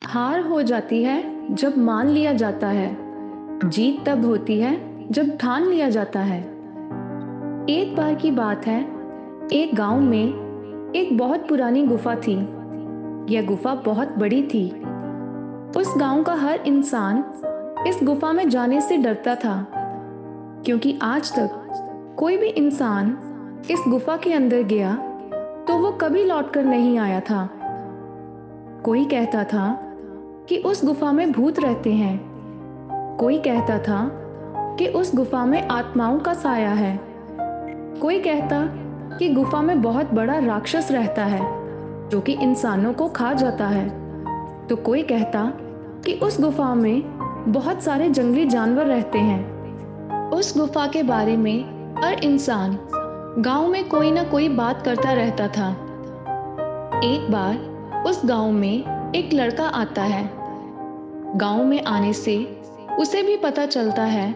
हार हो जाती है जब मान लिया जाता है। जीत तब होती है जब ठान लिया जाता है। एक बार की बात है, एक गांव में एक बहुत पुरानी गुफा थी। यह गुफा बहुत बड़ी थी। उस गांव का हर इंसान इस गुफा में जाने से डरता था, क्योंकि आज तक कोई भी इंसान इस गुफा के अंदर गया तो वो कभी लौटकर नहीं आया था। कोई कहता था कि उस गुफा में भूत रहते हैं। कोई कहता था कि उस गुफा में आत्माओं का साया है। कोई कहता कि गुफा में बहुत बड़ा राक्षस रहता है जो कि इंसानों को खा जाता है। तो कोई कहता कि उस गुफा में बहुत सारे जंगली जानवर रहते हैं। उस गुफा के बारे में हर इंसान गांव में कोई ना कोई बात करता रहता था। एक बार उस गांव में एक लड़का आता है। गांव में आने से उसे भी पता चलता है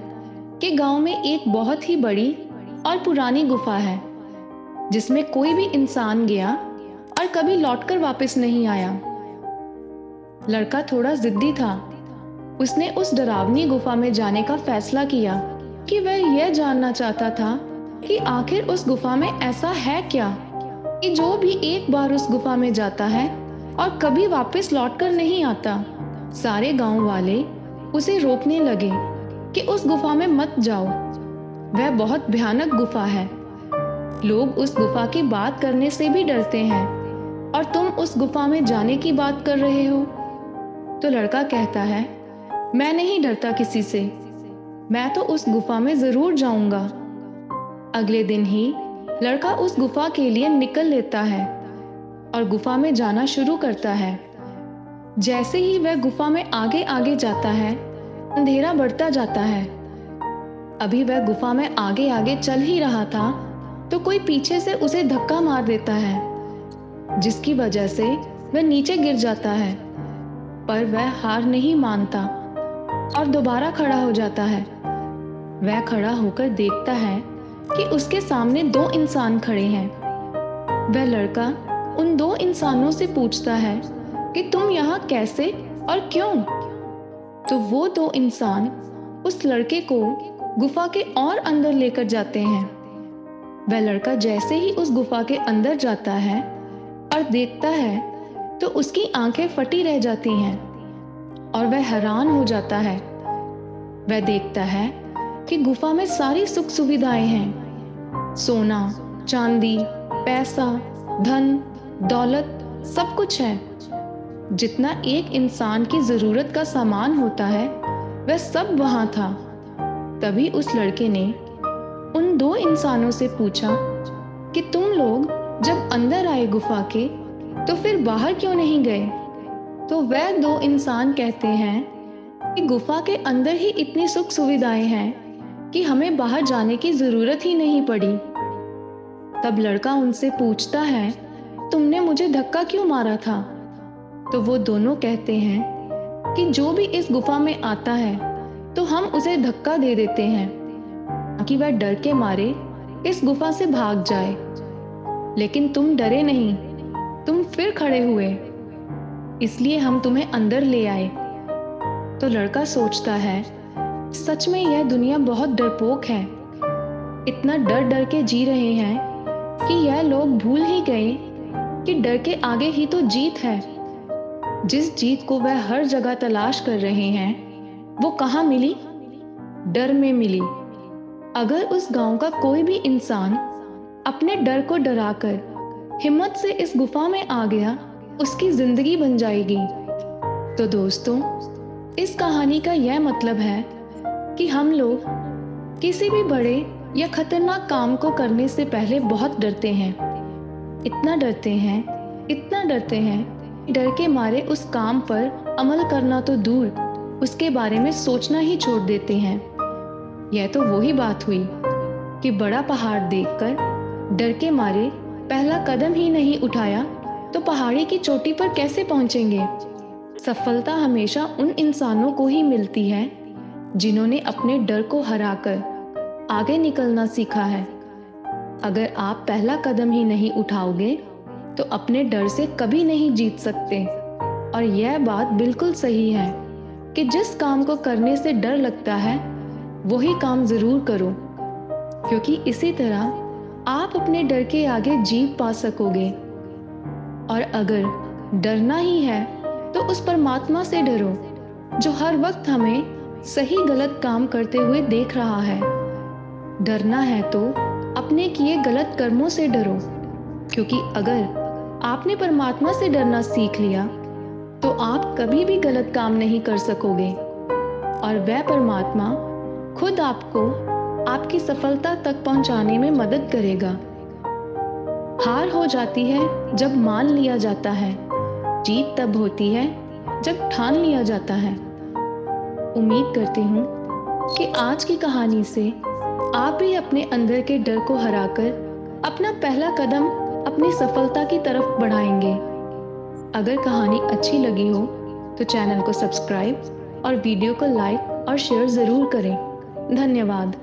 कि गांव में एक बहुत ही बड़ी और पुरानी गुफा है, जिसमें कोई भी इंसान गया और कभी लौटकर वापस नहीं आया। लड़का थोड़ा जिद्दी था। उसने उस डरावनी गुफा में जाने का फैसला किया कि वह यह जानना चाहता था कि आखिर उस गुफा में ऐसा है क्या कि जो भी एक बार उस गुफा में जाता है और कभी वापस लौटकर नहीं आता। सारे गांव वाले उसे रोकने लगे कि उस गुफा में मत जाओ, वह बहुत भयानक गुफा है। लोग उस गुफा की बात करने से भी डरते हैं और तुम उस गुफा में जाने की बात कर रहे हो। तो लड़का कहता है, मैं नहीं डरता किसी से, मैं तो उस गुफा में जरूर जाऊंगा। अगले दिन ही लड़का उस गुफा के लिए निकल लेता है और गुफा में जाना शुरू करता है। जैसे ही वह गुफा में आगे आगे जाता है, अंधेरा बढ़ता जाता है। अभी वह गुफा में आगे आगे चल ही रहा था तो कोई पीछे से उसे धक्का मार देता है, जिसकी वजह से वह नीचे गिर जाता है। पर वह हार नहीं मानता और दोबारा खड़ा हो जाता है। वह खड़ा होकर देखता है कि उसके सामने दो इंसान खड़े हैं। वह लड़का उन दो इंसानों से पूछता है कि तुम यहाँ कैसे और क्यों? तो वो दो इंसान उस लड़के को गुफा के और अंदर लेकर जाते हैं। वह लड़का जैसे ही उस गुफा के अंदर जाता है और देखता है तो उसकी आंखें फटी रह जाती हैं और वह हैरान हो जाता है। वह देखता है कि गुफा में सारी सुख सुविधाएं हैं, सोना, चांदी, पैसा, धन, दौलत, सब कुछ है। जितना एक इंसान की जरूरत का सामान होता है वह सब वहां था। तभी उस लड़के ने उन दो इंसानों से पूछा कि तुम लोग जब अंदर आए गुफा के तो फिर बाहर क्यों नहीं गए? तो वह दो इंसान कहते हैं कि गुफा के अंदर ही इतनी सुख सुविधाएं हैं कि हमें बाहर जाने की जरूरत ही नहीं पड़ी। तब लड़का उनसे पूछता है, तुमने मुझे धक्का क्यों मारा था? तो वो दोनों कहते हैं कि जो भी इस गुफा में आता है तो हम उसे धक्का दे देते हैं ताकि वह डर के मारे इस गुफा से भाग जाए। लेकिन तुम डरे नहीं, तुम फिर खड़े हुए, इसलिए हम तुम्हें अंदर ले आए। तो लड़का सोचता है, सच में यह दुनिया बहुत डरपोक है। इतना डर डर के जी रहे हैं कि यह लोग भूल ही गए कि डर के आगे ही तो जीत है। जिस जीत को वह हर जगह तलाश कर रहे हैं वो कहाँ मिली? डर में मिली। अगर उस गांव का कोई भी इंसान अपने डर को डराकर हिम्मत से इस गुफा में आ गया, उसकी जिंदगी बन जाएगी। तो दोस्तों, इस कहानी का यह मतलब है कि हम लोग किसी भी बड़े या खतरनाक काम को करने से पहले बहुत डरते हैं। इतना डरते हैं, इतना डरते हैं, डर के मारे उस काम पर अमल करना तो दूर, उसके बारे में सोचना ही छोड़ देते हैं। यह तो वही बात हुई कि बड़ा पहाड़ देखकर डर के मारे पहला कदम ही नहीं उठाया तो पहाड़ी की चोटी पर कैसे पहुंचेंगे? सफलता हमेशा उन इंसानों को ही मिलती है जिन्होंने अपने डर को हराकर आगे निकलना सीखा है। अगर आप पहला कदम ही नहीं उठाओगे तो अपने डर से कभी नहीं जीत सकते। और यह बात बिल्कुल सही है कि जिस काम को करने से डर लगता है वही काम ज़रूर करो, क्योंकि इसी तरह आप अपने डर के आगे जीत पा सकोगे। और अगर डरना ही है तो उस परमात्मा से डरो जो हर वक्त हमें सही गलत काम करते हुए देख रहा है। डरना है तो अपने किए गलत कर्मों से डरो, क्योंकि अगर आपने परमात्मा से डरना सीख लिया तो आप कभी भी गलत काम नहीं कर सकोगे और वह परमात्मा खुद आपको आपकी सफलता तक पहुंचाने में मदद करेगा। हार हो जाती है जब मान लिया जाता है, जीत तब होती है जब ठान लिया जाता है। उम्मीद करती हूँ कि आज की कहानी से आप भी अपने अंदर के डर को हराकर अपना पहला कदम अपनी सफलता की तरफ बढ़ाएंगे। अगर कहानी अच्छी लगी हो तो चैनल को सब्सक्राइब और वीडियो को लाइक और शेयर ज़रूर करें। धन्यवाद।